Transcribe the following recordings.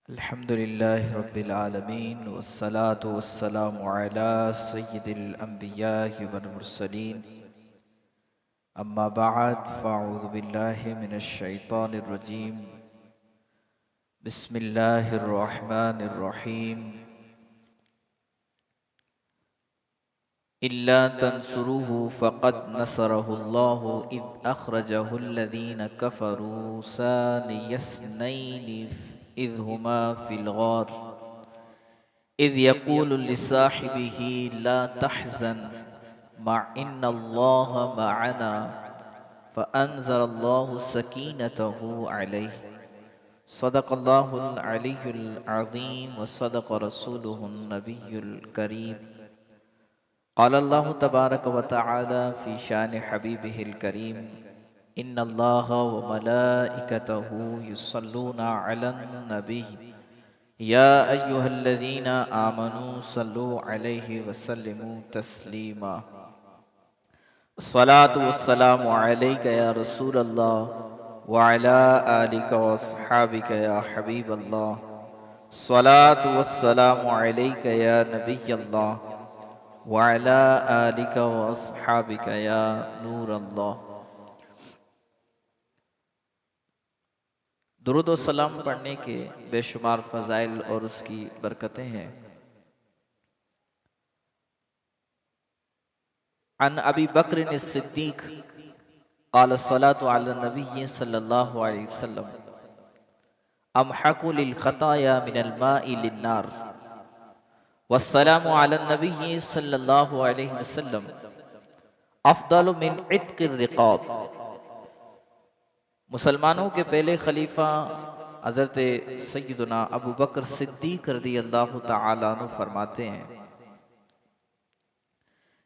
अल्हम्दुलिल्लाहि रब्बिल आलमीन वस्सलातु वस्सलामु अला सय्यिदिल अंबिया'i वल मुरसलीन अम्मा बअद फ़अऊज़ु बिल्लाहि मिनश शैतानिर रजीम बिस्मिल्लाहिर रहमानिर रहीम इल्ला तंसुरुहु फ़क़द नसरहुल्लाहु इज़ अख़रजहुल्लज़ीना कफ़रू सानियस्नैनि इज़ हुमा फ़िल ग़ार इज़ यक़ूलु लिसाहिबिही ला तहज़न इन्नल्लाहा मअना फ़अंज़लल्लाहु सकीनतहु अलैहि सदक़ल्लाहुल अलियुल अज़ीम व सदक़ रसूलुहुन नबियुल करीम क़ालल्लाहु तबारक व तआला फ़ी शानि हबीबिहिल करीम इन्नल्लाहा व मलाइकतहु युस्सल्लूना अलन नबी या अय्युहल्लज़ीना आमनू सल्लु अलैहि व सल्लिमू तस्लीमा अस्सलातु वस्सलामु अलैका या रसूलल्लाह व अला आलिका व अस्हाबिका या हबीबल्लाह अस्सलातु वस्सलामु अलैका या नबियल्लाह व अला आलिका व अस्हाबिका या नूरल्लाह। दुरूद व सलाम पढ़ने के बेशुमार फ़ज़ाइल और उसकी बरकतें हैं। अन अबी बकर सिद्दीक़ क़ाल सलातु अला नबी सल्लल्लाहु अलैहि वसल्लम अमहक़ु लिल ख़ताया मिनल माइ लिन्नार वस्सलामु अला नबी सल्लल्लाहु अलैहि वसल्लम अफ़दलु मिन इत्क़िर रिक़ाब। मुसलमानों के पहले खलीफा हज़रत सय्यदुना अबू बकर सिद्दीक़ रज़ियल्लाहु तआला अन्हु फरमाते हैं,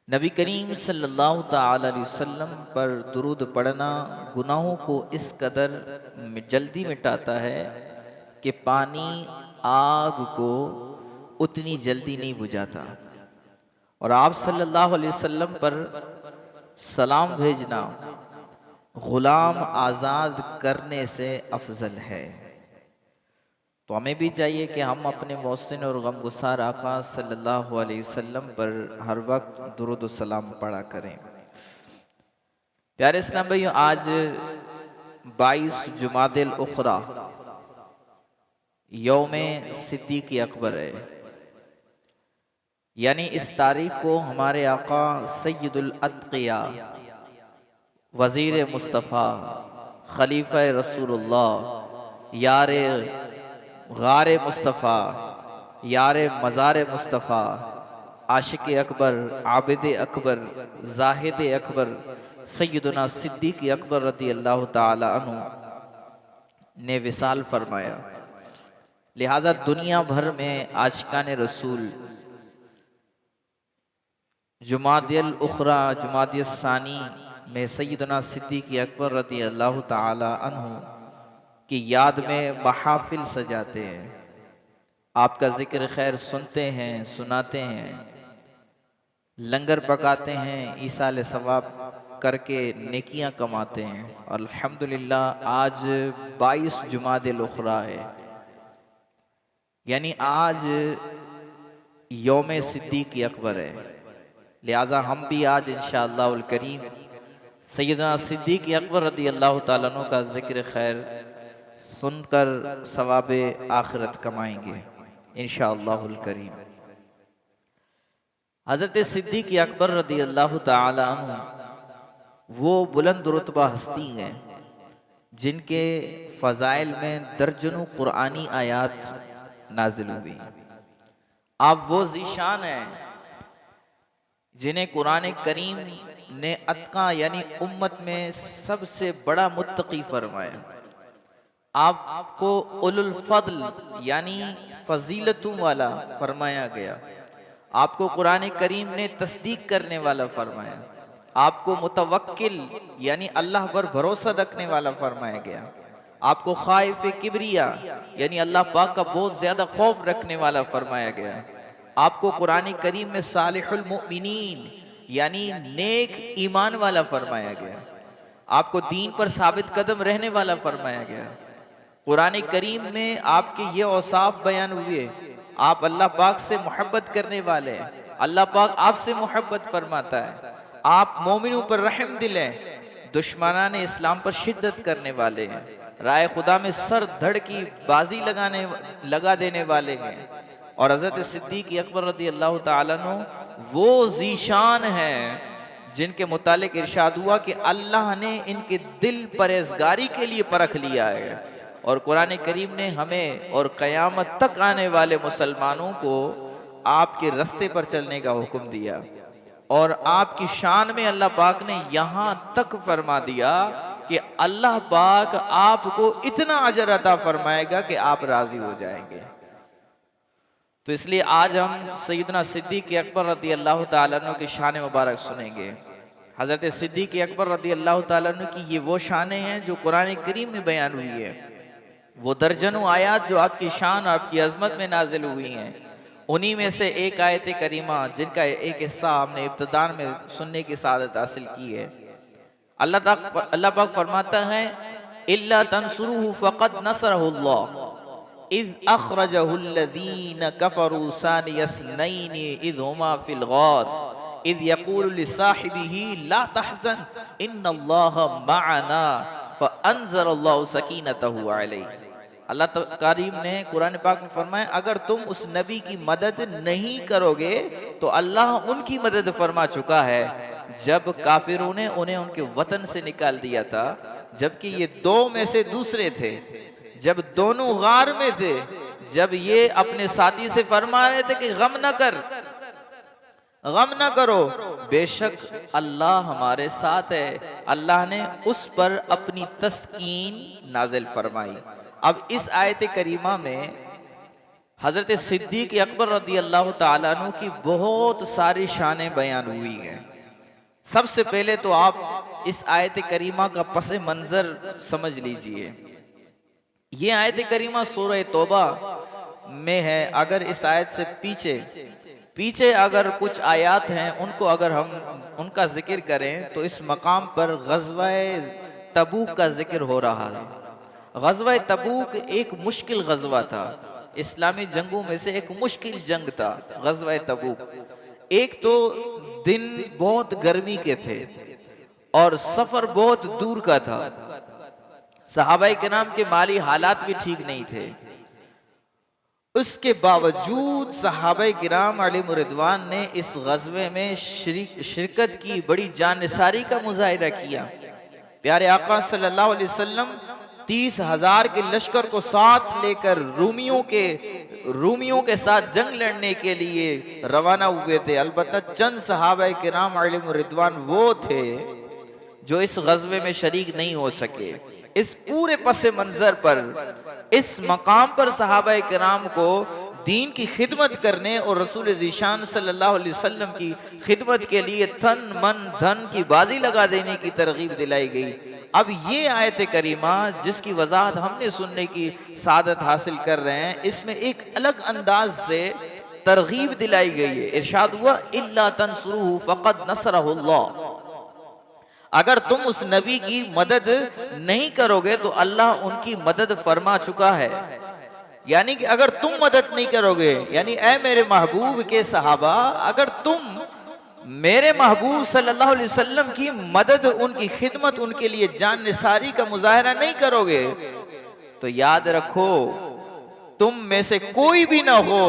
नबी करीम सल्लल्लाहु तआला अलैहि वसल्लम पर दुरूद पढ़ना गुनाहों को इस कदर जल्दी मिटाता है कि पानी आग को उतनी जल्दी नहीं बुझाता। और आप सल्लल्लाहु अलैहि वसल्लम पर सलाम भेजना गुलाम आज़ाद करने से अफजल है। तो हमें भी चाहिए कि हम अपने मोहसिन और गमगुसार आका सल्लल्लाहु अलैहि वसल्लम पर हर वक्त दुरूद सलाम पढ़ा करें। प्यारे इस्लाम भाइयों, आज 22 जुमादिल उखरा यौमे सिद्दीक़ अकबर है। यानी इस तारीख को हमारे आका सय्यदुल अत्क़िया वज़ीर मुस्तफ़ा खलीफा रसूलुल्लाह यारे गारे मुस्तफ़ा यारे मज़ार मुस्तफ़ा आशिक अकबर आबिद अकबर जाहिद अकबर सय्यदुना सिद्दीक़ अकबर रज़ियल्लाहु ताला अन्हु ने विसाल फरमाया। लिहाजा दुनिया भर में आशिकान रसूल जुमादिल उखरा जुमादिल सानी में सय्यदुना सिद्दीक़ अकबर रज़ियल्लाहु ताला अन्हु की याद में महाफिल सजाते हैं, आपका जिक्र खैर सुनते हैं, सुनाते हैं, लंगर पकाते हैं, ईसाल सवाब करके नेकियां कमाते हैं। और अल्हम्दुलिल्लाह आज 22 जुमादिल उखरा है, यानी आज यौम सिद्दीक़ अकबर है। लिहाजा हम भी आज इंशाअल्लाहुल करीम सय्यदना सिद्दीक़ अकबर रज़ियल्लाहु ताला अन्हु का जिक्र खैर सुनकर सवाबे आखिरत कमाएंगे इंशाअल्लाहुल करीम। हज़रत सिद्दीक़ अकबर रज़ियल्लाहु ताला अन्हु वो बुलंद रुतबा हस्ती हैं जिनके फ़ज़ाइल में दर्जनों कुरानी आयात नाजिल हुई। आप वो ज़ीशान हैं जिन्हें कुरान करीम ने अत्का यानी उम्मत में सबसे बड़ा मुत्तकी फरमाया। आपको उलुल फद्ल यानी फजीलतों वाला फरमाया गया। आपको कुरान करीम ने तस्दीक करने वाला फरमाया। आपको मुतवक्किल यानी अल्लाह पर भरोसा रखने वाला फरमाया गया। आपको खाइफ किबरिया यानी अल्लाह पाक का बहुत ज्यादा खौफ रखने वाला फरमाया गया। आपको कुरान करीम में सालिहुल मुमिनीन यानी नेक ईमान वाला फरमाया गया। आपको दीन पर साबित कदम रहने वाला फरमाया गया। कुरान करीम में आपके ये औसाफ बयान हुए, आप अल्लाह पाक से मोहब्बत करने वाले हैं, अल्लाह पाक आपसे मोहब्बत फरमाता है, आप मोमिनों पर रहम दिल हैं, दुश्मनान इस्लाम पर शिद्दत करने वाले हैं, राय खुदा में सर धड़ की बाजी लगा देने वाले हैं। और हज़रत सिद्दीक़ अकबर रज़ी अल्लाह ताला अन्हु वो ज़ीशान हैं जिनके मुतालिक इरशाद हुआ कि अल्लाह ने इनके दिल परहेज़गारी के लिए परख लिया है। और कुरान करीम ने हमें और क़यामत तक आने वाले मुसलमानों को आपके रास्ते पर चलने का हुक्म दिया। और आपकी शान में अल्लाह पाक ने यहाँ तक फरमा दिया कि अल्लाह पाक आपको इतना अजर अता फरमाएगा कि आप राजी हो जाएंगे। तो इसलिए आज हम सैयदना सिद्दीक़ अकबर रज़ी अल्लाह ताला अन्हु की शान मुबारक सुनेंगे। हज़रत सिद्दीक़ अकबर रज़ी अल्लाह ताला अन्हु की ये वो शानें हैं जो कुरान करीम में बयान हुई है, वो दर्जनों आयात जो आपकी शान और आपकी अजमत में नाजिल हुई हैं। उन्हीं में से एक आयत करीमा जिनका एक हिस्सा हमने इब्तिदान में सुनने की सादत हासिल की है। अल्लाह पाक फरमाता है, इल्ला तंसुरुहु फ़क़द नसरहुल्लाह इज़ अख़रजहुल्लज़ीना कफ़रू सानियस्नैनि इज़ हुमा फ़िल ग़ार इज़ यक़ूलु लिसाहिबिही ला तहज़न इन्नल्लाहा मअना फ़अंज़लल्लाहु सकीनतहु अलैहि। अल्लाह करीम ने कुरान पाक में फरमाया, अगर तुम उस नबी की मदद नहीं करोगे तो अल्लाह उनकी मदद फरमा चुका है जब काफिरों ने उन्हें उनके वतन से निकाल दिया था, जबकि ये दो में से दूसरे थे, जब दोनों गार में थे, जब ये अपने साथी से फरमा रहे थे कि गम न कर, गम न करो, बेशक अल्लाह हमारे साथ है। अल्लाह ने उस पर अपनी तस्कीन नाजिल फरमाई। अब इस आयत करीमा में हज़रत सिद्दीक़ अकबर रज़ी अल्लाह ताला अन्हु की बहुत सारी शानें बयान हुई हैं। सबसे पहले तो आप इस आयत करीमा का पस मंज़र समझ लीजिए। ये आयत करीमा सूरह तौबा में है। अगर इस आयत से पीछे अगर कुछ आयात हैं उनको अगर हम उनका जिक्र करें तो इस मकाम पर ग़ज़वा तबूक का जिक्र हो रहा है। ग़ज़वा तबूक एक मुश्किल ग़ज़वा था, इस्लामी जंगों में से एक मुश्किल जंग था ग़ज़वा तबूक। एक तो दिन बहुत गर्मी के थे और सफ़र बहुत दूर का था, सहाबाए किराम के माली हालात भी ठीक नहीं थे। उसके बावजूद सहाबाए किराम अलैहिम रिदवान ने इस ग़ज़वे में शिरकत की, बड़ी जानिसारी का मुज़ाहिरा किया। प्यारे आका सल्लल्लाहु अलैहि वसल्लम 30,000 के लश्कर को साथ लेकर रूमियों के साथ जंग लड़ने के लिए रवाना हुए थे। अलबत्ता चंद सहाबाए किराम अलैहिम रिदवान वो थे जो इस ग़ज़वे में शरीक नहीं हो सके। इस पूरे पस मंजर पर, इस मकाम पर सहाबाए किराम को दीन की खिदमत करने और रसूल ज़ीशान सल्लल्लाहु अलैहि वसल्लम की खिदमत के लिए तन मन धन की बाजी लगा देने की तरगीब दिलाई गई। अब ये आयत करीमा जिसकी वजाहत हमने सुनने की सादत हासिल कर रहे हैं, इसमें एक अलग अंदाज से तरगीब दिलाई गई है। इरशाद हुआ, इल्ला तंसुरुहु फ़क़द नसरहुल्लाह, अगर तुम उस नबी की मदद नहीं करोगे तो अल्लाह उनकी मदद फरमा चुका है। यानी कि अगर तुम मदद नहीं करोगे, यानी ऐ मेरे महबूब के सहाबा, अगर तुम मेरे महबूब सल्लल्लाहु अलैहि वसल्लम की मदद, उनकी खिदमत, उनके लिए जान निसारी का मुजाहरा नहीं करोगे तो याद रखो तुम में से कोई भी ना हो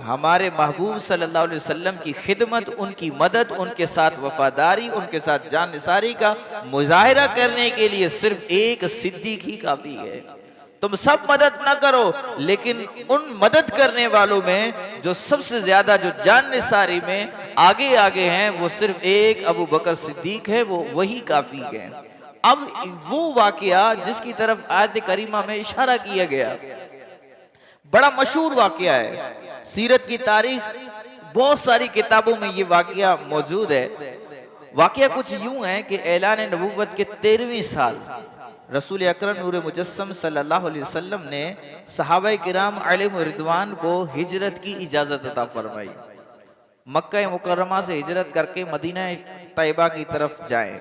हमारे महबूब सल्लल्लाहु अलैहि वसल्लम की खिदमत, उनकी मदद, उनके साथ वफादारी, उनके साथ जान निसारी का मुजाहरा करने के लिए सिर्फ एक सिद्दीक़ ही काफी है। तुम सब मदद ना करो, लेकिन उन मदद करने वालों में जो सबसे ज्यादा, जो जान निसारी में आगे आगे हैं, वो सिर्फ एक अबू बकर सिद्दीक है, वो वही काफी है। अब वो वाकया जिसकी तरफ आयत करीमा में इशारा किया गया, बड़ा मशहूर वाकया है, सीरत की तारीख बहुत सारी किताबों में ये वाकया मौजूद है। वाकया कुछ यूं है कि ऐलान नबूवत के 13वें साल रसूल अकरम नूर मुजस्सम सल्लल्लाहु अलैहि वसल्लम ने सहाबाए किराम अलैहिम रिदवान को हिजरत की इजाजत अता फरमाई। मक्का मुकर्रमा से हिजरत करके मदीना तैयबा की तरफ जाएं।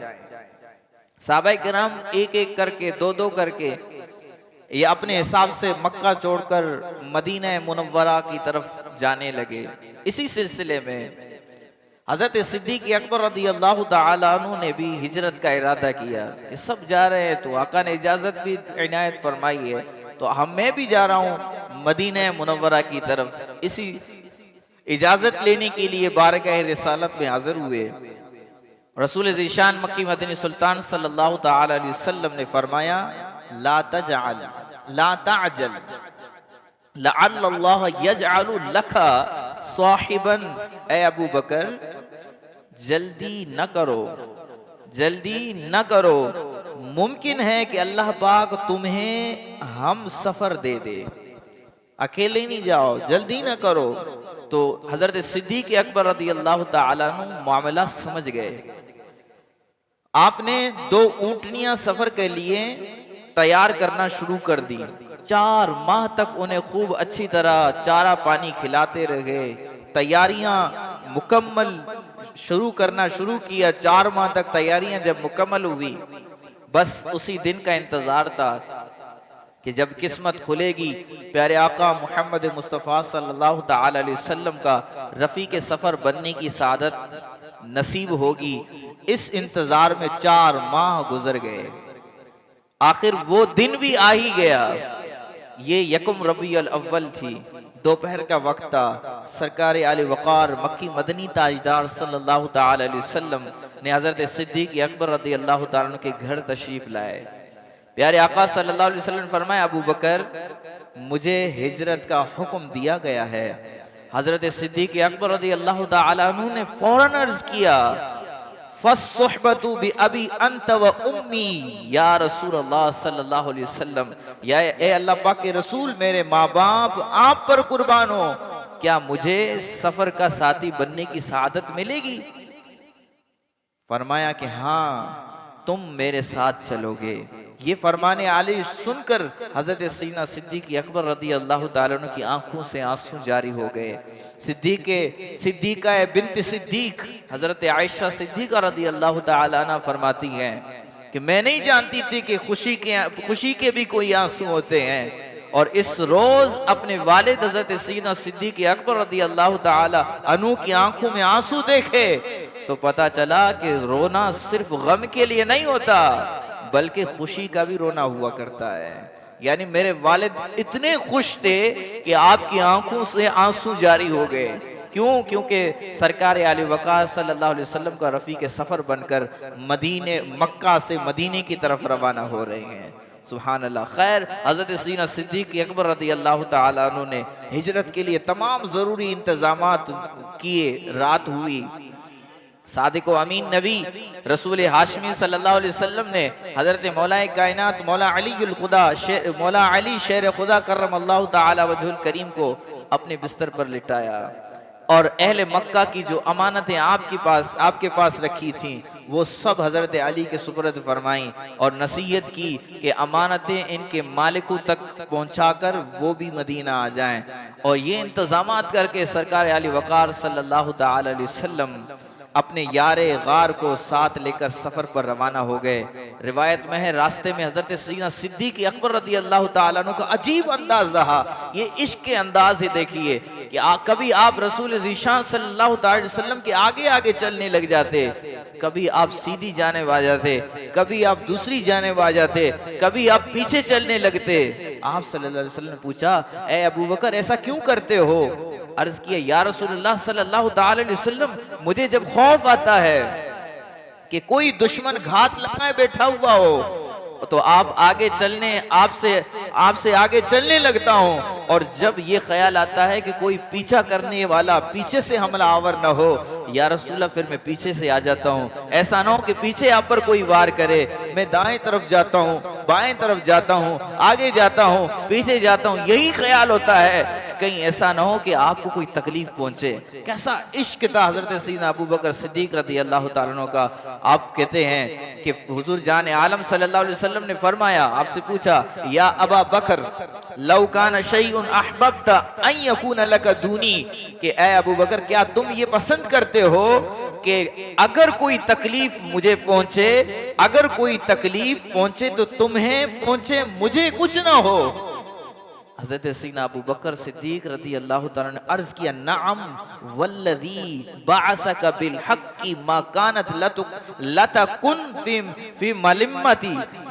सहाबाए किराम एक एक करके, दो दो करके ये अपने हिसाब से मक्का छोड़कर मदीना मुनव्वरा की तरफ जाने लगे। इसी सिलसिले में हजरत सिद्दीक अकबर रज़ी अल्लाह तआला अन्हु ने भी हिजरत का इरादा किया कि सब जा रहे हैं तो आका ने इजाज़त भी इनायत फरमाई है, तो मैं भी जा रहा हूँ मदीना मुनव्वरा की तरफ। इसी इजाज़त लेने के लिए बारगाह रिसालत में हाजिर हुए। रसूल ज़ीशान मक्की मदनी सुल्तान सल्लल्लाहु तआला अलैहि वसल्लम ने फरमाया, ला तअजल लअल्लल्लाह यजअलु लका साहिबन, ए अबू बकर जल्दी न करो, मुमकिन है कि अल्लाह पाक तुम्हें हम सफर दे दे, अकेले नहीं जाओ, जल्दी न करो। तो हजरत सिद्दीक अकबर रज़ी अल्लाह तआला अन्हु मामला समझ गए। आपने 2 ऊंटनियां सफर के लिए तैयार करना शुरू कर दी। 4 माह तक उन्हें खूब अच्छी तरह चारा पानी खिलाते रहे, तैयारियां मुकम्मल करना शुरू किया। 4 माह तक तैयारियां जब मुकम्मल हुई, बस उसी दिन का इंतजार था कि जब किस्मत खुलेगी, प्यारे आका मोहम्मद मुस्तफ़ा सल्लल्लाहु तआला अलैहि वसल्लम का रफ़ीक सफ़र बनने की सादत नसीब होगी। इस इंतजार में 4 माह गुजर गए। आखिर वो दिन भी आ ही गया। ये यकम रबीउल अव्वल थी, दोपहर का वक्त था। सरकार आले वक़ार मक्की मदनी ताजदार सल्लल्लाहु तआला अलैहि वसल्लम ने हज़रत सिद्दीक अकबर रज़ी अल्लाह तआला अन्हु के घर तशरीफ़ लाए। प्यारे आका सल्लल्लाहु अलैहि वसल्लम ने फरमाया, अबू बकर मुझे हिजरत का हुक्म दिया गया है। हज़रत सिद्दीक अकबर रज़ी अल्लाह तआला अन्हु ने फौरन अर्ज़ किया, फस्सुहबतु बि अबी अंत व उम्मी या रसूलल्लाह सल्लल्लाहु अलैहि वसल्लम, या ए अल्लाह पाक के रसूल, मेरे माँ बाप आप पर कुर्बान हो, क्या मुझे सफर का साथी बनने की सआदत मिलेगी? फरमाया कि हाँ, तुम मेरे साथ चलोगे। ये फरमाने आली सुनकर हजरत सैयदना सिद्दीक अकबर रज़ी अल्लाह तआला अन्हु की आंखों से आंसू जारी हो गए। सिद्दीका बिन्त सिद्दीक हजरत आयशा सिद्दीका रज़ी अल्लाह तआला अन्हा फरमाती हैं कि मैं नहीं जानती थी कि खुशी के भी कोई आंसू होते हैं। और इस रोज अपने वालिद हजरत सैयदना सिद्दीक अकबर रज़ी अल्लाह तआला अन्हु की आंखों में आंसू देखे तो पता चला कि रोना सिर्फ गम के लिए नहीं होता, बल्कि खुशी का भी रोना हुआ करता है। यानी मेरे वालिद इतने खुश थे कि आपकी आंखों से आंसू जारी हो गए। क्यों? क्योंकि सरकार आले वक़ार सल्लल्लाहु अलैहि वसल्लम का रफ़ीक सफ़र बनकर मक्का से मदीने की तरफ रवाना हो रहे हैं। सुभान अल्लाह। खैर, हज़रत सैयदना सिद्दीक अकबर रज़ी अल्लाह तआला अन्हु ने हिजरत के लिए तमाम ज़रूरी इंतज़ामात किए। रात हुई, सादिक व अमीन नबी रसूल हाशमी सल्लल्लाहु अलैहि वसल्लम ने हज़रत मौलाए कायनात मौला मौला अली शेर खुदा करमल्लाहु तआला वजहुल करीम को अपने बिस्तर पर लिटाया और अहले मक्का की जो अमानतें आपके पास रखी थी वो सब हज़रत अली के सुपुर्द फरमाई और नसीहत की कि अमानतें इनके मालिकों तक पहुँचाकर वो भी मदीना आ जाएं। और ये इंतज़ामात करके सरकार आली वक़ार सल्लल्लाहु तआला अलैहि वसल्लम अपने यारे गार को साथ लेकर सफर पर रवाना हो गए। रिवायत में है, रास्ते में हजरत सैयदना सिद्दीक अकबर रज़ी अल्लाह तआला अन्हु का अजीब अंदाज रहा। ये इश्क के अंदाज ही देखिए कि कभी आप रसूल ज़ीशान सल्लल्लाहु अलैहि वसल्लम के आगे आगे चलने लग जाते, कभी आप सीधी जाने आ जाते, कभी आप दूसरी जाने आ जाते, कभी आप पीछे चलने लगते। आप सल्लल्लाहु अलैहि वसल्लम ने पूछा, ए अबू बकर ऐसा क्यों करते हो? अर्ज किया, या रसूलुल्लाह सल्लल्लाहु अलैहि वसल्लम, मुझे जब खौफ आता है कि कोई दुश्मन घात लगाए बैठा हुआ हो तो आपसे आगे चलने लगता हूँ, और जब ये ख्याल आता है कि कोई पीछा करने वाला पीछे से हमला आवर न हो, या रसूलल्लाह फिर मैं पीछे से आ जाता हूँ। ऐसा ना हो कि पीछे आप पर कोई वार करे, मैं दाएं तरफ जाता हूँ, बाएं तरफ जाता हूँ, आगे जाता हूँ, पीछे जाता हूँ। यही ख्याल होता है कहीं ऐसा ना हो कि आपको कोई तकलीफ पहुंचे। कैसा इश्क था हजरत सैयदना अबू बकर सिद्दीक रज़ी अल्लाह तआला अन्हु का। आप कहते हैं कि हुजूर जान आलम सल्लल्लाहु अलैहि वसल्लम ने फरमाया, आपसे पूछा, या अबा बकर लौ कान शैउन अहबब्ता अन यकून लक दूनी, कि ए अबू बकर क्या तुम ये पसंद करते हो कि अगर कोई तकलीफ मुझे पहुंचे, अगर कोई तकलीफ पहुंचे तो तुम्हें पहुंचे, मुझे कुछ ना हो। हज़रत सैयदना अबू बकर सिद्दीक रज़ी अल्लाह तआला ने अर्ज किया, नअम वल्लज़ी बअसका बिल हक़्क़ि मा कानत लतकुन फी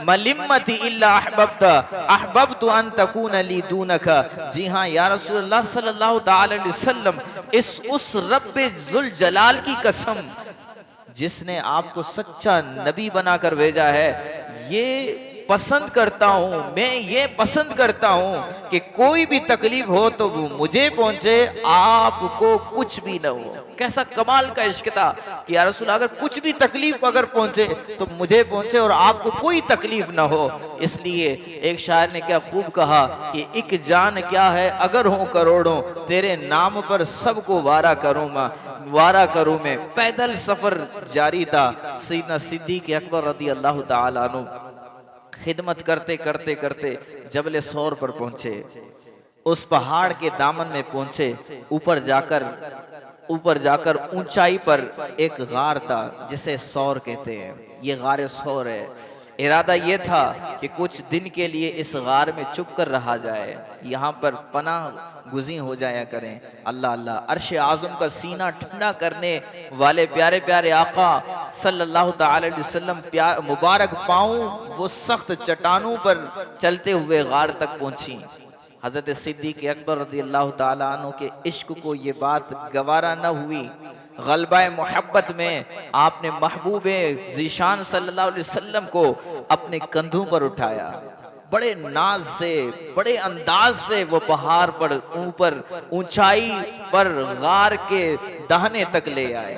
मलिम्मती इल्ला अहबब्तु अन तकून ली दूनका। जी हाँ या रसूलल्लाह सल्लल्लाहु तआला अलैहि वसल्लम, इस उस रब्बे जुल जलाल की कसम जिसने आपको सच्चा नबी बनाकर भेजा है, ये पसंद करता हूं, मैं ये पसंद करता हूं कि कोई भी तकलीफ हो तो वो मुझे पहुंचे, आपको कुछ भी ना हो। कैसा कमाल का इश्क था कि या रसूल अगर कुछ भी तकलीफ अगर पहुंचे तो मुझे पहुंचे और आपको कोई तकलीफ ना हो। इसलिए एक शायर ने क्या खूब कहा कि एक जान क्या है अगर हो करोड़ों, तेरे नाम पर सबको वारा करूं मैं। पैदल सफर जारी था। सैयदना सिद्दीक अकबर रज़ी अल्लाह तआला अन्हु खिदमत करते करते करते जबल सौर पर पहुंचे। उस पहाड़ के दामन में पहुंचे। ऊपर जाकर ऊंचाई पर एक गार था जिसे सौर कहते हैं। ये गार सौर है। इरादा ये था कि कुछ दिन के लिए इस गार में चुप कर रहा जाए, यहाँ पर पनाह गुज़ी हो जाया करें। अल्लाह अल्लाह। अर्श आज़म का सीना ठंडा करने वाले प्यारे प्यारे आका सल्लल्लाहु तआला अलैहि वसल्लम मुबारक पाँव वो सख्त चट्टानों पर चलते हुए गार तक पहुंची। हज़रत सिद्दीक़ अकबर रज़ियल्लाहु ताला अन्हु के इश्क को ये बात गवारा न हुई। गलबा मोहब्बत में आपने महबूब ज़ीशान सल्लल्लाहु अलैहि वसल्लम को अपने कंधों पर उठाया। बड़े नाज से, बड़े अंदाज से वो पहाड़ पर ऊपर ऊंचाई पर गार के दाहने तक ले आए।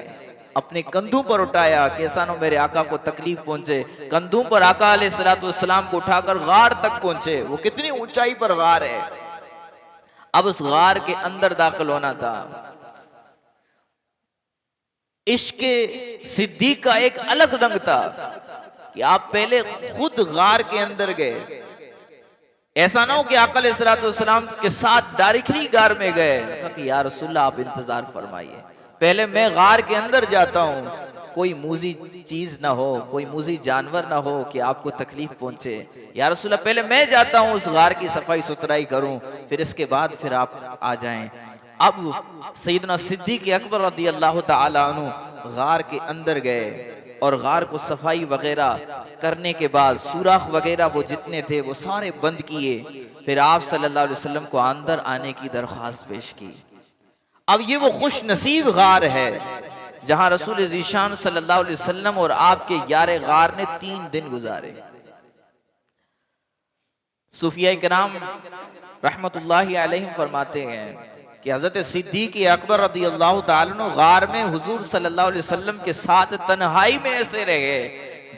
अपने कंधों पर उठाया कि ऐसा न मेरे आका को तकलीफ पहुंचे। कंधों पर आका अलैहिस्सलातु वस्सलाम को उठाकर गार तक पहुंचे। वो कितनी ऊंचाई पर गार है। अब उस गार के अंदर दाखिल होना था। इश्क सिद्दीक का एक अलग रंग था कि आप पहले खुद गार के अंदर गए। ऐसा ना हो कि आका अलैहिस्सलातु वस्सलाम के साथ डायरेक्टली गार में गए कि या रसूलल्लाह आप इंतजार फरमाइए, पहले मैं गार के अंदर जाता हूँ, कोई मूजी चीज ना हो, कोई मूजी जानवर ना हो कि आपको तकलीफ पहुंचे। या रसूलल्लाह पहले मैं जाता हूँ उस गार की सफाई सुथराई करूं, फिर इसके बाद फिर आप आ जाएं। अब सैयदना सिद्दीक़ अकबर रज़ियल्लाहु ताला अन्हु गार के अंदर गए और गार को सफाई वगैरह करने के बाद सुराख वगैरह वो जितने थे वो सारे बंद किए। फिर आप सल्लल्लाहु अलैहि वसल्लम को अंदर आने की दरख्वास्त पेश की। अब ये वो खुश नसीब गार है जहां रसूल ज़ीशान सल्लल्लाहु अलैहि वसल्लम और आपके यारे गार ने 3 दिन गुजारे। सूफिया किराम रहमतुल्लाहि अलैहिम फरमाते हैं कि हज़रत सिद्दीक़ अकबर रज़ियल्लाहु ताला अन्हु गार में हुजूर सल्लल्लाहु अलैहि वसल्लम के साथ तन्हाई में ऐसे रहे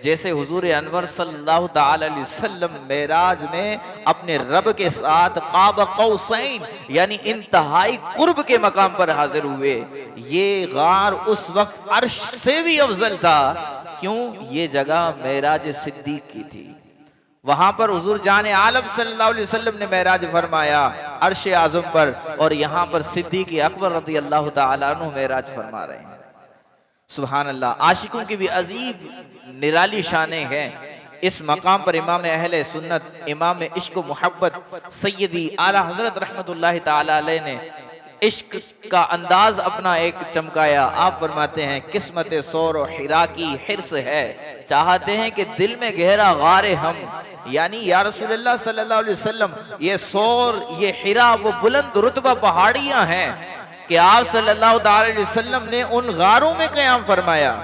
जैसे हुजूर अनवर सल्लल्लाहु ताला अलैहि वसल्लम मेराज में अपने रब के साथ क़ाब क़ौसैन यानी इंतहाई कुर्ब के मकाम पर हाजिर हुए। ये गार उस वक्त अर्श से भी अफजल था। क्यों? ये जगह मेराज सिद्दीक की थी। वहां पर हुजूर जाने आलम सल्लल्लाहु अलैहि वसल्लम ने मेराज फरमाया अर्श आज़म पर, और यहाँ पर सिद्दीक़ अकबर रज़ियल्लाहु ताला अन्हु मेराज फरमा रहे हैं। सुभान अल्लाह। आशिकों की भी अजीब निराली शानें हैं। इस मकाम पर इमाम अहले सुन्नत, इमाम इश्क व मोहब्बत सैयदी आला हजरत रहमतुल्लाहि ताला अलैह ने इश्क का अंदाज अपना एक चमकाया। आप फरमाते हैं किस्मत सौर और हिरा की हिर्स है, चाहते हैं कि दिल में गहरा गारे हम, यानी या रसूलुल्लाह सल्लल्लाहु अलैहि वसल्लम ये सौर ये हिरा वो बुलंद रुतबा पहाड़ियां हैं कि आप सल्लल्लाहु अलैहि वसल्लम ने उन गारों में क़याम फरमाया।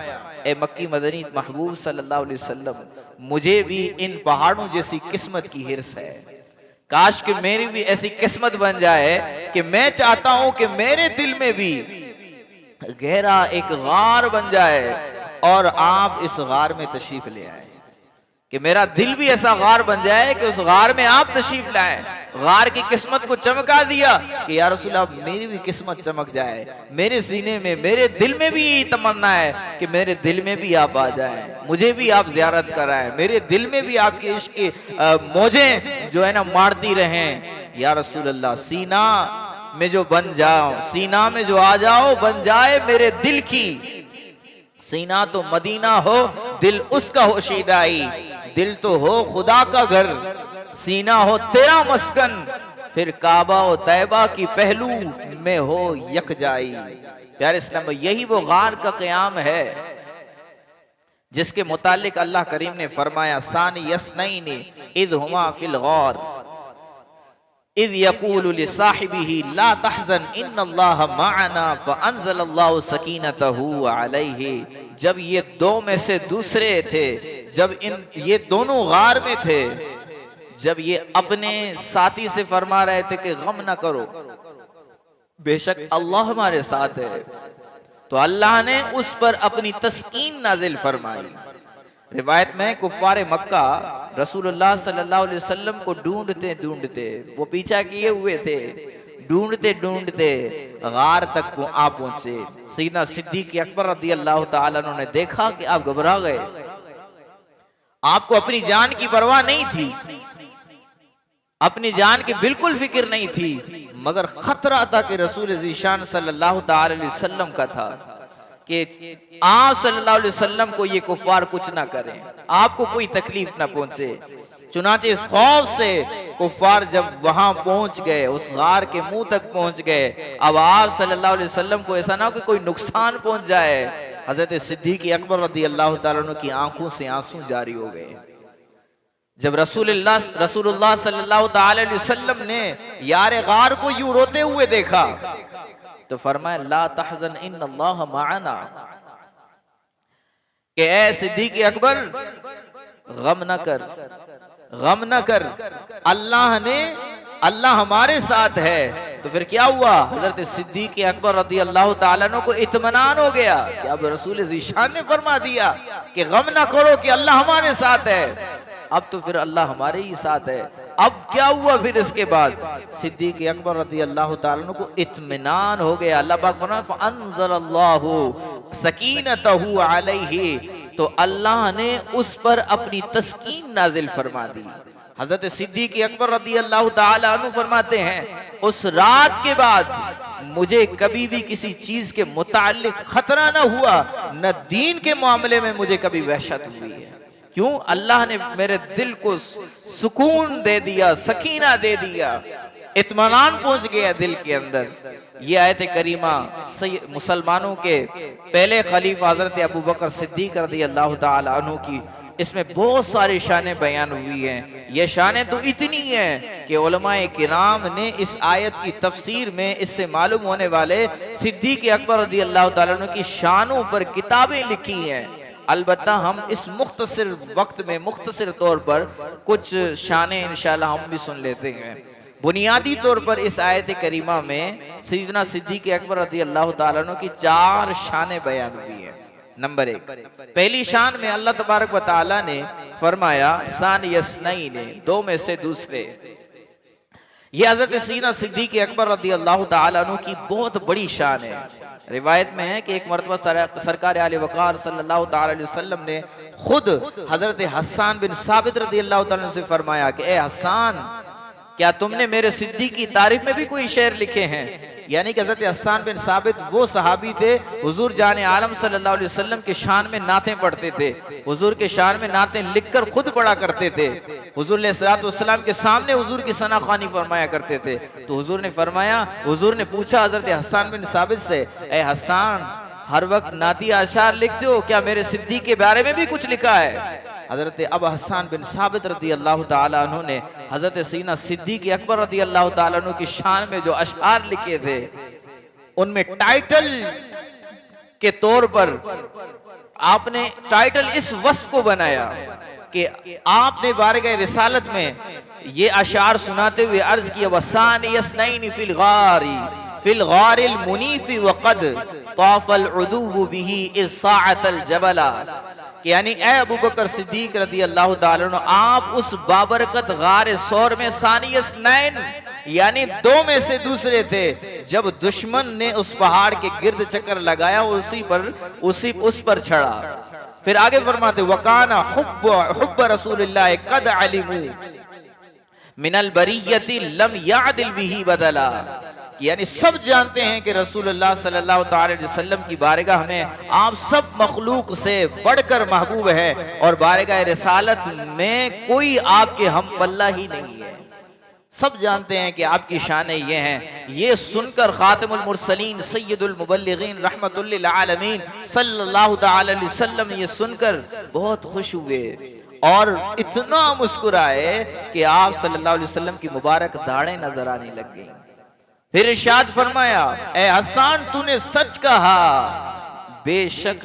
ए मक्की मदनी महबूब सल्लल्लाहु अलैहि वसल्लम, मुझे भी इन पहाड़ों जैसी किस्मत की हिर्स है। काश कि मेरी भी ऐसी किस्मत बन जाए कि मैं चाहता हूं कि मेरे दिल में भी गहरा एक गार बन जाए और आप इस गार में तशरीफ ले आए, कि मेरा दिल भी ऐसा गार बन जाए कि उस गार में आप तशरीफ लाएं। गार की किस्मत को चमका दिया कि या रसूलल्लाह मेरी भी किस्मत चमक जाए, मेरे सीने में मेरे दिल में भी यही तमन्ना है कि मेरे दिल में भी आप आ जाएं, मुझे भी आप ज़ियारत कराएं, मेरे दिल में भी आपके इश्क की मौजें जो है ना मारती रहें। या रसूलल्लाह सीना में जो बन जाओ, सीना में जो आ जाओ बन जाए मेरे दिल की सीना तो मदीना हो, दिल उसका हो शिदाई, दिल तो हो खुदा का घर, सीना हो तेरा मस्कन, फिर काबा और तैबा की पहलू में हो यकजाई। प्यारे इस्लाम, यही वो गार का क़याम है जिसके मुतालिक अल्लाह करीम ने फरमाया, सानी यसनैनी इद हुमा फिल गार इद यकूलु लिसाहिबिही ला तहज़न इन्नल्लाह मअना फअंज़लल्लाहु सकीनतहू अलैहि। जब ये दो में से दूसरे थे, जब ये दोनों गार में थे, जब ये अपने साथी से फरमा रहे थे कि गम ना करो, बेशक अल्लाह हमारे साथ है, तो अल्लाह ने उस पर अपनी तस्कीन नाजिल फरमाई। रिवायत में कुफ्फारे मक्का रसूलुल्लाह सल्लल्लाहु अलैहि वसल्लम को ढूंढते ढूंढते, वो पीछा किए हुए थे, ढूंढते ढूंढते गार तक आ पहुंचे। सैयदना सिद्दीक़ अकबर रज़ी अल्लाह तआला अन्हु ने देखा कि आप घबरा गए, आपको अपनी जान की परवाह नहीं थी, अपनी जान की बिल्कुल फिक्र नहीं थी, मगर खतरा था कि रसूल ज़ीशान सल्लल्लाहु तआला अलैहि वसल्लम का था कि आप सल्लल्लाहु अलैहि वसल्लम को ये कुफ्फार कुछ ना करें, आपको कोई तकलीफ ना पहुंचे। चुनाचे इस खौफ से कुफ्फार जब वहां पहुंच गए, उस गार के मुंह तक पहुंच गए, अब आप सल्लल्लाहु अलैहि वसल्लम को ऐसा ना हो कि कोई नुकसान पहुंच जाए। हजरत सिद्दीक़ अकबर रज़ी अल्लाह तआला अन्हु की आंखों से आंसू जारी हो गए। जब रसूलुल्लाह सल्लल्लाहु अलैहि वसल्लम ने यार गार को यूं रोते हुए देखा तो फरमाया, ला तहज़न इन्नल्लाह मअना, कि ऐ सिद्दीक़ अकबर गम न कर, गम न कर, अल्लाह हमारे साथ है। तो फिर क्या हुआ, हजरत सिद्दीक़ अकबर रज़ी अल्लाह तआला अन्हु को इत्मीनान हो गया कि अब रसूल ज़ीशान ने फरमा दिया कि गम ना करो कि अल्लाह हमारे साथ है, अब तो फिर अल्लाह हमारे ही साथ है। अब क्या हुआ फिर इसके बाद, सिद्दीक़ अकबर रज़ी अल्लाह तआला अन्हु को इत्मीनान हो गया। अल्लाह पाक फरमाया, फ़अंज़लल्लाहु सकीनतहू अलैहि, तो अल्लाह ने उस पर अपनी तस्कीन नाजिल फरमा दी। हजरत सिद्दीक़ अकबर रज़ी अल्लाह तआला अन्हु फरमाते हैं, उस रात के बाद मुझे कभी भी किसी चीज के मुताल्लिक खतरा न हुआ, न दीन के मामले में मुझे कभी वहशत हुई है। क्यों? अल्लाह ने मेरे दिल को सुकून दे दिया, सकीना दे दिया, इत्मीनान पहुंच गया दिल के अंदर। ये आयत करीमा मुसलमानों के पहले खलीफा हजरत अबू बकर सिद्दीक रज़ी अल्लाह तआला अन्हु की, इसमें बहुत सारी शानें बयान हुई हैं। ये शानें तो इतनी हैं कि उलमाए किराम ने इस आयत की तफसीर में इससे मालूम होने वाले सिद्दीक अकबर रज़ी अल्लाह तआला अन्हु की शानों पर किताबें लिखी हैं। अलबत्ता हम इस मुख्तसर वक्त में मुख्तसर तौर पर कुछ शानें इंशाअल्लाह हम भी सुन लेते हैं। बुनियादी तौर पर इस आयत करीमा में सैयदना सिद्दीक़ अकबर रज़ी अल्लाह तआला अन्हु की 4 शानें बयान हुई हैं। नंबर 1, पहली शान में अल्लाह तबारक व तआला ने फरमाया, सानी यसनैन, 2 में से दूसरे। ये हज़रत सैयदना सिद्दीक़ अकबर रज़ी अल्लाह तआला अन्हु की बहुत बड़ी शान है। रिवायत में है कि एक मरतबा सरकार आले वक़ार सल्लल्लाहु तआला अलैहि वसल्लम ने खुद हजरत हस्सान बिन साबित रज़ी अल्लाह तआला अन्हु से फरमाया कि ए हस्सान, क्या तुमने मेरे सिद्दीक़ की तारीफ में भी कोई शेर लिखे हैं? यानी कि हजरत हस्सान बिन साबित वो सहाबी थे, हुजूर जाने आलम सल्लल्लाहु अलैहि वसल्लम के शान में नातें पढ़ते थे, हुजूर के शान में नातें लिखकर खुद पढ़ा करते थे, हुजूर अलैहिस्सलातु वस्सलाम के सामने हुजूर की सनाखानी फरमाया करते थे। तो हुजूर ने फरमाया, हुजूर ने पूछा हजरत हस्सान बिन साबित से, ए हस्सान, हर वक्त नाती आशार लिखते हो, क्या मेरे सिद्दीक़ के बारे में भी कुछ लिखा है? हजरत अब हस्सान बिन साबित रज़ी अल्लाह तआला अन्हु ने हजरत सैयदना सिद्दीक़ अकबर रज़ी अल्लाह तआला अन्हु की शान में जो अशआर लिखे थे, उनमें टाइटल के तौर पर आपने टाइटल इस वस्फ को बनाया कि आपने बारगाह रिसालत में ये अशआर सुनाते हुए अर्ज किया, वसानी यसनैन फिल गारिल मुनीफी वक़द ताफ़ल उदुव्वु बिही इज़ साअतल जबला, यानी ए अबू बकर सिद्दीक रज़ी अल्लाह तआला अन्हु, आप उस बाबरकत गार सौर में सानी यसनैन यानी 2 में से दूसरे थे, जब दुश्मन ने उस पहाड़ के गिर्द चक्कर लगाया उस पर चढ़ा। फिर आगे फरमाते, वकाना हुब्ब रसूलिल्लाह कद अलिमू मिनल बरियति लम यादिल बिही बदला, यानी सब जानते हैं कि रसूलुल्लाह सल्लल्लाहु अलैहि वसल्लम की बारगाह में आप सब मखलूक से बढ़कर महबूब है और बारगाह रिसालत में कोई आपके हम पल्ला ही नहीं है। सब जानते हैं कि आपकी शान ये हैं। ये सुनकर खातिमुल मुरसलीन सय्यदुल मुबल्लिगीन रहमतुल लिल आलमीन सल्लल्लाहु अलैहि वसल्लम ये सुनकर बहुत खुश हुए और इतना मुस्कुराए कि आप सल्लल्लाहु अलैहि वसल्लम की मुबारक दाढ़ें नजर आने लग गई। फिर इरशाद फरमाया, ए हसन तूने सच कहा, बेशक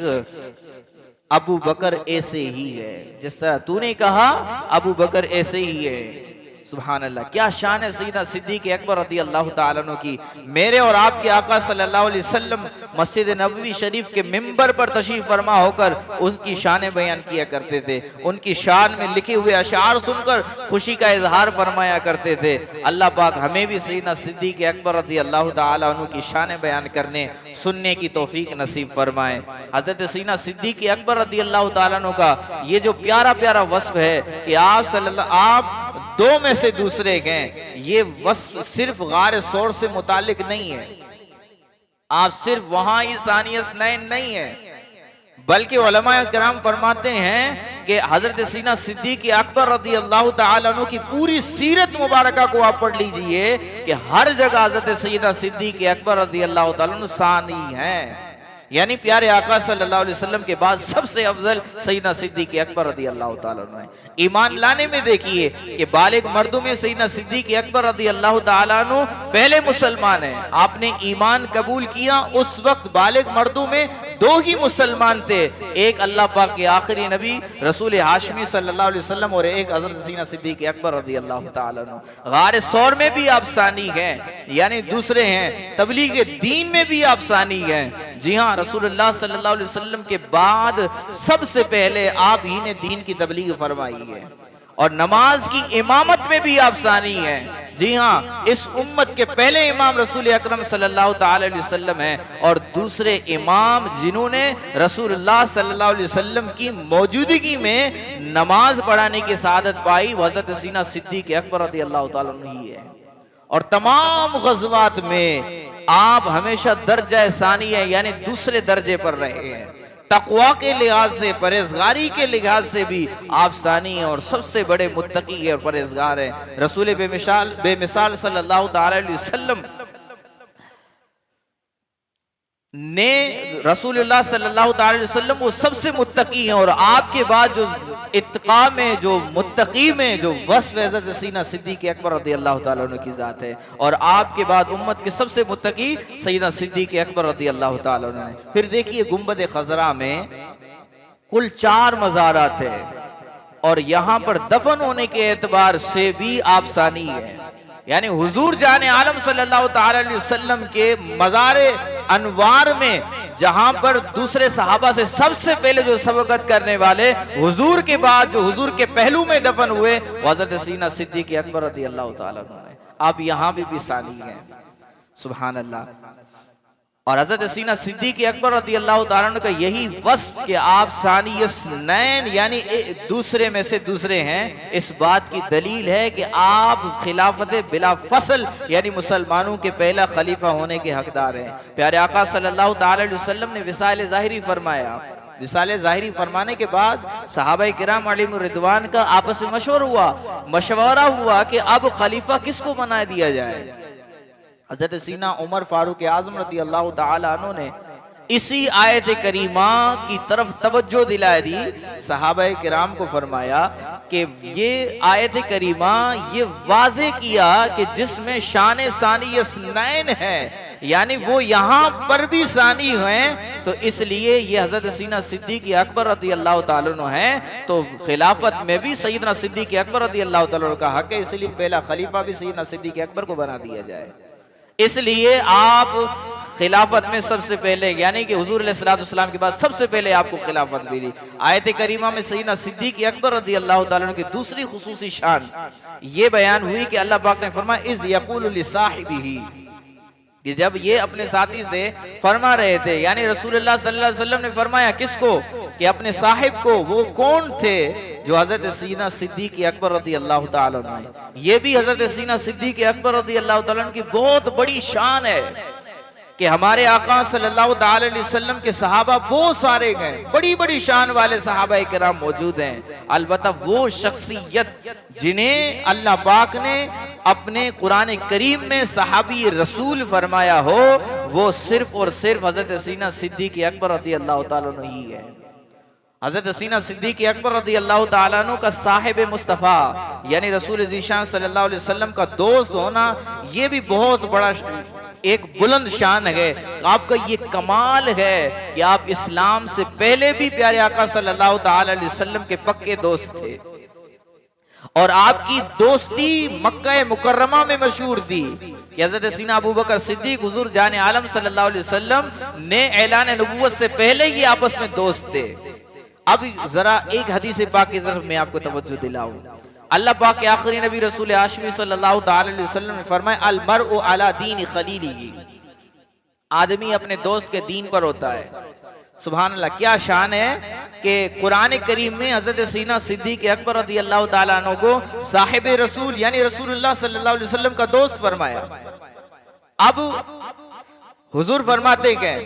अबू बकर ऐसे ही है, जिस तरह तूने कहा अबू बकर ऐसे ही है। सुभान अल्लाह, क्या शान है सैयदना सिद्दीक़ अकबर रज़ियल्लाहु ताला अन्हु की। मेरे और आपके आका सल्लल्लाहु अलैहि वसल्लम मस्जिद नबवी शरीफ के मिंबर पर तशरीफ फरमा होकर उनकी शान बयान किया करते थे। उनकी शान में लिखे हुए अशार सुनकर खुशी का इजहार फरमाया करते थे। अल्लाह पाक हमें भी सैयदना सिद्दीक़ अकबर रज़ियल्लाहु ताला अन्हु की शान बयान करने सुनने की तौफीक नसीब फरमाए। हजरत सैयदना सिद्दीक़ अकबर रज़ियल्लाहु ताला अन्हु का ये जो प्यारा प्यारा वस्फ है कि आप दो में से दूसरे गए, ये वस्फ सिर्फ गार सौर से मुतालिक नहीं है। आप सिर्फ वहां ही सानियस नैन नहीं है, बल्कि उलमा किराम फरमाते हैं कि हजरत सैयदना सिद्दीक़ अकबर रज़ियल्लाहु ताला अन्हु की पूरी सीरत मुबारका को आप पढ़ लीजिए कि हर जगह हजरत सैयदना सिद्दीक़ अकबर रज़ियल्लाहु ताला अन्हु सानी है। यानी प्यारे आका सल्लल्लाहु अलैहि वसल्लम के बाद सबसे अफजल सैयदना सिद्दीक़ अकबर रज़ियल्लाहु ताला अन्हु है। ईमान लाने में देखिए कि बालिग मर्दों में सैयदना सिद्दीक़ अकबर रज़ियल्लाहु ताला अन्हु पहले मुसलमान हैं। आपने ईमान कबूल किया उस वक्त बालिग मर्दों में दो ही मुसलमान थे, एक अल्लाह पाक के आखिरी नबी रसूल हाशमी सल्लल्लाहु अलैहि वसल्लम और एक हज़रत सैयदना सिद्दीक़ अकबर रज़ियल्लाहु ताला अन्हु। गार सौर में भी आप सानी हैं, यानी दूसरे हैं। तबलीग दीन में भी आप सानी हैं। जी हाँ, रसूलुल्लाह सल्लल्लाहु अलैहि वसल्लम के बाद सबसे पहले आप ही ने दीन की तबलीग फरमाई है और नमाज की इमामत में भी आप सानी हैं। जी हाँ, इस उम्मत के पहले इमाम रसूल अकरम सल्लल्लाहु ताला अलैहि वसल्लम हैं और दूसरे इमाम जिन्होंने रसूलुल्लाह सल्लल्लाहु अलैहि वसल्लम की मौजूदगी में नमाज पढ़ाने की सआदत पाई वो हज़रत सैयदना सिद्दीक़ अकबर रज़ियल्लाहु ताला अन्हु ही है। और तमाम गज़वात में आप हमेशा दर्जा सानी है, यानी दूसरे दर्जे पर रहे हैं। तक़वा के लिहाज से, परहेज़गारी के लिहाज से भी आप सानी हैं और सबसे बड़े मुत्तकी और परहेज़गार हैं। रसूल बेमिसाल सल्लल्लाहु अलैहि वसल्लम ने रसूलुल्लाह सल्लल्लाहु अलैहि वसल्लम वो सबसे मुत्तकी हैं और आपके बाद जो इत्तका में, जो मुत्तकी में जो वस्फ़ हज़रत सैयदना सिद्दीक़ अकबर रज़ियल्लाहु ताला अन्हु की ज़ात है और आपके बाद उम्मत के सबसे मुत्तकी सैयदना सिद्दीक़ अकबर रज़ियल्लाहु ताला अन्हु है। फिर देखिए गुंबद खज़रा में कुल 4 मज़ारात है और यहाँ पर दफन होने के एतबार से भी आप सानी है। यानी हुजूर जाने आलम सल्लल्लाहु ताला अलैहि वसल्लम के मज़ारे अनवार में जहां पर दूसरे सहाबा से सबसे पहले जो सबकत करने वाले हुजूर के बाद जो हुजूर के पहलू में दफन हुए हज़रत सैयदना सिद्दीक़ अकबर रज़ियल्लाहु ताला अन्हु है। आप यहाँ भी सानी हैं। सुभान अल्लाह। और हज़रत सैयदना सिद्दीक़ अकबर रज़ियल्लाहु ताला अन्हु का यही वस्फ कि आप सानियस नैन यानी दूसरे में से दूसरे हैं, इस बात की दलील है कि आप खिलाफत बिला फसल यानी मुसलमानों के पहला खलीफा होने के हकदार हैं। प्यारे आका सल्लल्लाहु ताला अलैहि वसल्लम ने विसाल ज़ाहिरी फरमाया। विसाल ज़ाहिरी फरमाने के बाद सहाबाए किराम अलैहिम रिदवान का आपस में मशवरा हुआ कि अब खलीफा किसको बना दिया जाए। हज़रत सैयदना उमर फारूक आज़म रज़ियल्लाहु ताला अन्हु ने इसी आयत करीमा की तरफ तवज्जो दिला दी। सहाबाए किराम को फरमाया कि ये आयत करीमा ये वाज़े किया कि जिसमें शान सानियस नैन है, यानी वो यहाँ पर भी सानी हैं, तो इसलिए ये हज़रत सैयदना सिद्दीक़ अकबर रज़ियल्लाहु ताला अन्हु हैं, तो खिलाफत में भी सैयदना सिद्दीक़ अकबर रज़ियल्लाहु ताला अन्हु का हक है। इसलिए पहला खलीफा भी सैयदना सिद्दीक़ अकबर को बना दिया जाए। इसलिए आप खिलाफत में सबसे पहले यानी कि हुजूर अलैहिस्सलाम के बाद सबसे पहले आपको खिलाफत मिली। आयत करीमा में सैयदना सिद्दीक़ अकबर रज़ियल्लाहु ताला अन्हु की दूसरी खुसूसी शान ये बयान हुई कि अल्लाह पाक ने फरमाया इज़ यक़ूलु लिसाहिबिही, कि जब ये अपने साथी से फरमा रहे थे, यानी रसूलुल्लाह सल्लल्लाहु अलैहि वसल्लम ने फरमाया किसको, कि अपने साहिब को। वो कौन थे? जो हजरत सीना सिद्दीक़ अकबर रज़ी अल्लाह ताला अन्हु है। ये भी हजरत सीना सिद्दीक़ अकबर रज़ी अल्लाह ताला अन्हु की बहुत बड़ी शान है कि हमारे आका सल्लल्लाहु अलैहि वसल्लम के सहाबा बहुत सारे गए, बड़ी बड़ी शान वाले सहाबा किराम मौजूद हैं। अलबत्ता वो शख्सियत जिन्हें अल्लाह पाक ने अपने कुरान करीम में सहाबी रसूल फरमाया हो, वो सिर्फ और सिर्फ हजरत सीना सिद्दीक़ अकबर रज़ी अल्लाह ताला अन्हु ही है। हजरत सीना सिद्दीक़ अकबर रज़ी अल्लाह ताला अन्हु का साहिब मुस्तफ़ा यानी रसूल ज़ीशान सल्लल्लाहु अलैहि वसल्लम का दोस्त होना, ये भी बहुत बड़ा एक बुलंद शान है। आपका ये कमाल है कि आप इस्लाम से पहले भी प्यारे आका सल्लल्लाहु अलैहि वसल्लम के पक्के दोस्त थे और आपकी दोस्ती मक्का मुकर्रमा में मशहूर थी कि हज़रत सीना अबू बकर सिद्दीक हुजूर जाने आलम सल्लल्लाहु अलैहि वसल्लम ने ऐलान नबुव्वत से पहले ही आपस में दोस्त थे। अब जरा एक हदीस पाक की तरफ मैं आपको तवज्जो दिलाऊं। अल्लाह पाक के आखिरी नबी रसूल हाशमी सल्लल्लाहु अलैहि वसल्लम ने फरमाया, अल मरउ अला दीन खलीलिही, आदमी अपने दोस्त के दीन पर होता है। सुभान अल्लाह, क्या शान है कि कुरान करीम में हजरत सीना सिद्दीक़ अकबर रज़ी अल्लाह ताला अन्हु को साहिब रसूल यानी रसूलुल्लाह सल्लल्लाहु अलैहि वसल्लम का दोस्त फरमाया। अब हुजूर फरमाते हैं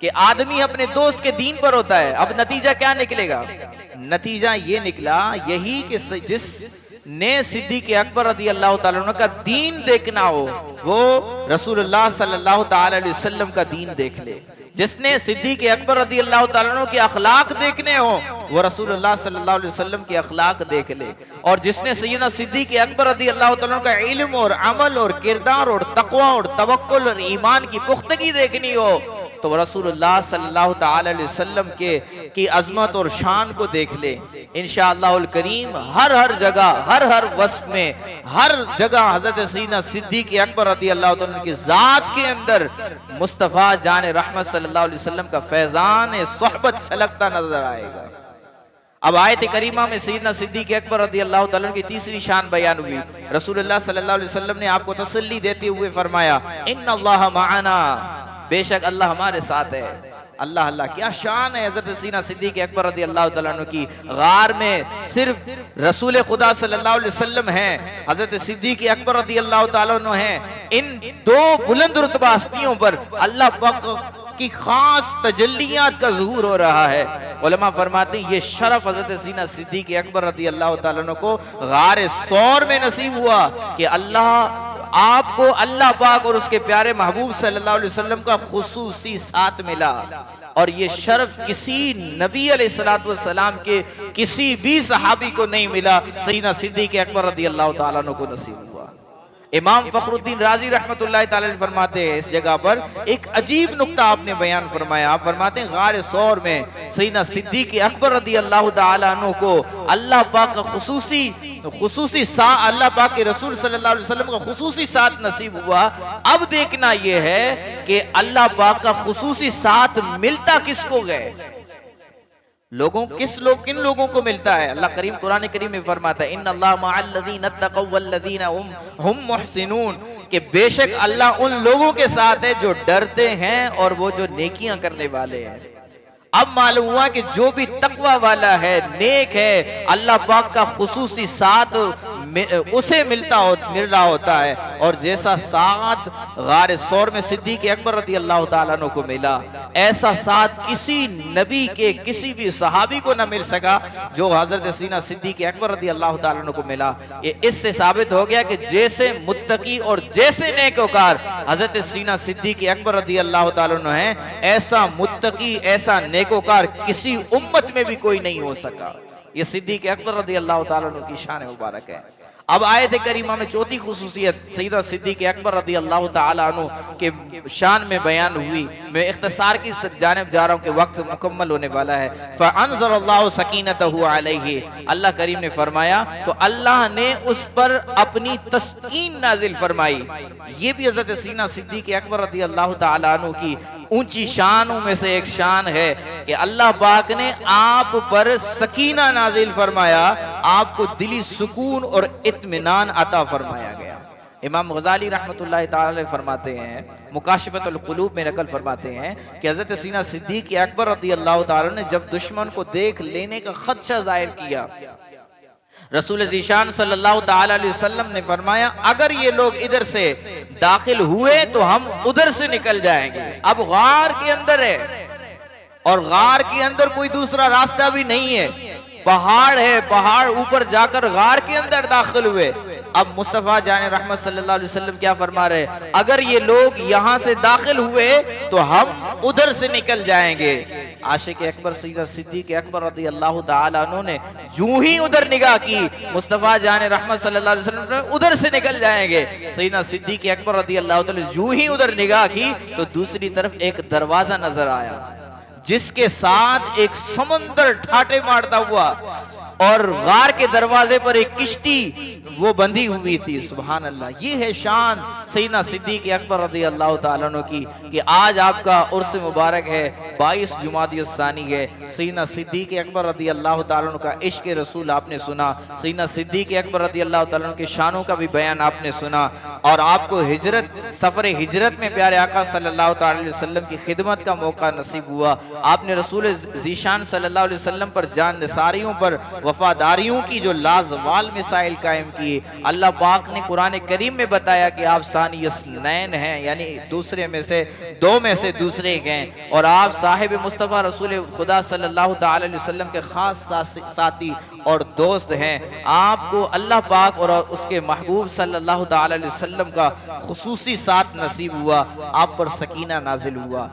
कि आदमी अपने दोस्त के दीन पर होता है। अब नतीजा क्या निकलेगा? नतीजा ये निकला यही कि जिस ने सिद्दीक़ अकबर रज़ी अल्लाह ताला अन्हु का दीन देखना हो वो रसूलुल्लाह सल्लल्लाहु अलैहि वसल्लम का दीन देख ले। जिसने सिद्दीक़ अकबर रज़ी अल्लाह ताला अन्हु के अखलाक देखने हो वो रसूलुल्लाह सल्लल्लाहु अलैहि वसल्लम के अखलाक देख ले। और जिसने सैयदना सिद्दीक़ अकबर रज़ी अल्लाह ताला अन्हु का इल्म और अमल और किरदार और तक़वा और तवक्कुल और ईमान की पुख्तगी देखनी हो तो रसूलुल्लाह सल्लल्लाहु अलैहि वसल्लम की अजमत और शान को देख ले। इंशाअल्लाहुल करीम हर जगह हर वस्फ में हर जगह हजरत सीना सिद्दीक़ अकबर रज़ी अल्लाह ताला की जात के अंदर मुस्तफ़ा जान रहमत सल्लल्लाहु अलैहि वसल्लम का फैजान सोहबत छलकता नजर आएगा। अब आयत करीमा में सैयदना सिद्दीक़ अकबर रज़ी अल्लाह ताला की तीसरी शान बयान हुई। रसूलुल्लाह सल्लल्लाहु अलैहि वसल्लम ने आपको तसल्ली देते हुए फरमाया, इन्नल्लाह माअना, बेशक अल्लाह हमारे साथ है। अल्लाह अल्लाह, क्या शान है हज़रत सीना सिद्दीक़ अकबर रज़ी अल्लाह ताला अन्हु की। गार में सिर्फ रसूल खुदा सल्लल्लाहु अलैहि वसल्लम हैं, हज़रत सिद्दीक़ अकबर रज़ी अल्लाह ताला अन्हु हैं। इन दो बुलंद रुतबा हस्तियों पर अल्लाह पाक की खास तजल्लियात का ज़ुहूर हो रहा है। उलमा फरमाते हैं ये शरफ हज़रत सीना सिद्दीक़ अकबर रज़ी अल्लाह ताला अन्हु को गार सौर में नसीब हुआ कि अल्लाह आपको अल्लाह पाक और उसके प्यारे महबूब सल्लल्लाहु अलैहि वसल्लम का खुसूसी साथ मिला। और ये शर्फ किसी नबी अलैहिस्सलातु वस्सलाम के किसी भी सहाबी को नहीं मिला, सैयदना सिद्दीक़ अकबर रज़ी अल्लाह ताला अन्हु को नसीब हुआ। इमाम फखरुद्दीन राजी रहमतुल्लाह ताला अलैह फरमाते हैं इस जगह पर एक अजीब नुक्ता आपने बयान फरमाया। आप फरमाते हैं गार सौर में सैयदना सिद्दीक़ अकबर रज़ी अल्लाह ताला अन्हु को अल्लाह पाक का खुसूसी अल्लाह पाक के रसूल सल्लल्लाहु अलैहि वसल्लम का खुसूसी साथ नसीब हुआ। अब देखना यह है कि अल्लाह पाक का खुसूसी साथ मिलता किसको गए, किन लोगों को मिलता है। अल्लाह करीम कुरान करीम में फरमाता है, इन्नल्लाह मअल्लज़ीना तक़व्व वल्लज़ीना हुम मुहसिनून, कि बेशक अल्लाह उन लोगों के साथ है जो डरते हैं और वो जो नेकियां करने वाले हैं। अब मालूम हुआ कि जो भी तकवा वाला है, नेक है, अल्लाह पाक का खुसूसी साथ उसे मिल रहा होता है। और जैसा साथ गार सौर में सिद्दीक़ अकबर रज़ी अल्लाह ताला अन्हु को मिला, ऐसा साथ किसी नबी के किसी भी सहाबी को न मिल सका जो हजरत सीना सिद्दीक़ अकबर रज़ी अल्लाह ताला अन्हु को मिला। ये इससे साबित हो गया कि जैसे मुत्तकी और जैसे नेकोकार हजरत सीना सिद्दीक़ अकबर रज़ी अल्लाह ताला अन्हु हैं, ऐसा मुत्तकी ऐसा नेकोकार किसी उम्मत में भी कोई नहीं हो सका। ये सिद्दीक़ अकबर रज़ी अल्लाह ताला अन्हु की शान मुबारक है। अब आयत करीमा में चौथी खुसूसियत सैयदना सिद्दीक़ अकबर रज़ी अल्लाह ताला अन्हु के शान में बयान हुई। मैं इख्तिसार की जानिब जा रहा हूँ कि वक्त मुकम्मल होने वाला है। फ़अंज़लल्लाहु सकीनतहु अलैहि, अल्लाह करीम ने फरमाया तो अल्लाह ने उस पर अपनी तस्कीन नाजिल फरमाई। ये भी हज़रत सीना सिद्दीक़ अकबर रज़ी अल्लाह ताला अन्हु की ऊंची शानों में से एक शान है कि अल्लाह पाक ने आप पर सकीना नाजिल फरमाया, आपको दिली सुकून और इत्मीनान अता फरमाया गया। इमाम गजाली रहमतुल्लाह ताला अलैह फरमाते हैं, मुकाशिफतुल कुलूब में नकल फरमाते हैं कि हज़रत सीना सिद्दीक़ अकबर रज़ियल्लाहु ताला ने जब दुश्मन को देख लेने का खदशा जाहिर किया, रसूल ज़ीशान सल्लल्लाहु ताला अलैहि वसल्लम ने फरमाया अगर ये लोग इधर से दाखिल हुए तो हम उधर से निकल जाएंगे। अब गार के अंदर है और गार के अंदर कोई दूसरा रास्ता भी नहीं है, पहाड़ है, पहाड़ ऊपर जाकर गार के अंदर दाखिल हुए। अब मुस्तफ़ा जान रहमत सल्लल्लाहु अलैहि वसल्लम क्या फरमा रहे, अगर ये लोग यहाँ से दाखिल हुए तो हम उधर से निकल जाएंगे। आशिक अकबर सैयदना सिद्दीक़ अकबर रज़ियल्लाहु ताला अन्हु ने यूं ही उधर निगाह की, मुस्तफ़ा जान रहमत सल्लल्लाहु अलैहि वसल्लम ने उधर से निकल जाएंगे। सैयदना सिद्दीक़ अकबर रज़ियल्लाहु ताला यूं ही उधर निगाह की तो दूसरी तरफ एक दरवाजा नजर आया जिसके साथ एक समंदर ठाटे मारता हुआ और गार के दरवाजे पर एक किश्ती वो बंधी हुई थी। सुभान अल्लाह, ये है शान सैयदना सिद्दीक़ अकबर रज़ियल्लाहु ताला अन्हु की कि आज आपका उर्स मुबारक है, 22 जुमादी-उस-सानी है। सैयदना सिद्दीक़ अकबर रज़ियल्लाहु ताला अन्हु का इश्क रसूल आपने सुना, सैयदना सिद्दीक़ अकबर रज़ियल्लाहु ताला अन्हु के शानों का भी बयान आपने सुना और आपको हिजरत, सफर हिजरत में प्यारे आका सल्लल्लाहु ताला अलैहि वसल्लम की खिदमत का मौका नसीब हुआ। आपने रसूल ज़ीशान सल्लल्लाहु अलैहि वसल्लम पर जान निसारियों पर वफादारियों की जो लाजवाल मिसाइल कायम की। अल्लाह पाक ने कुरान करीम में बताया कि आप सानी यसनैन हैं, यानी दूसरे में से दो में से दूसरे हैं और आप साहिब मुस्तफ़ा रसूल खुदा सल्लल्लाहु ताला अलैहि वसल्लम के खास साथी और दोस्त हैं। आपको अल्लाह पाक और उसके महबूब सल्लल्लाहु ताला अलैहि वसल्लम का खुसूसी साथ नसीब हुआ, आप पर सकीना नाजिल हुआ।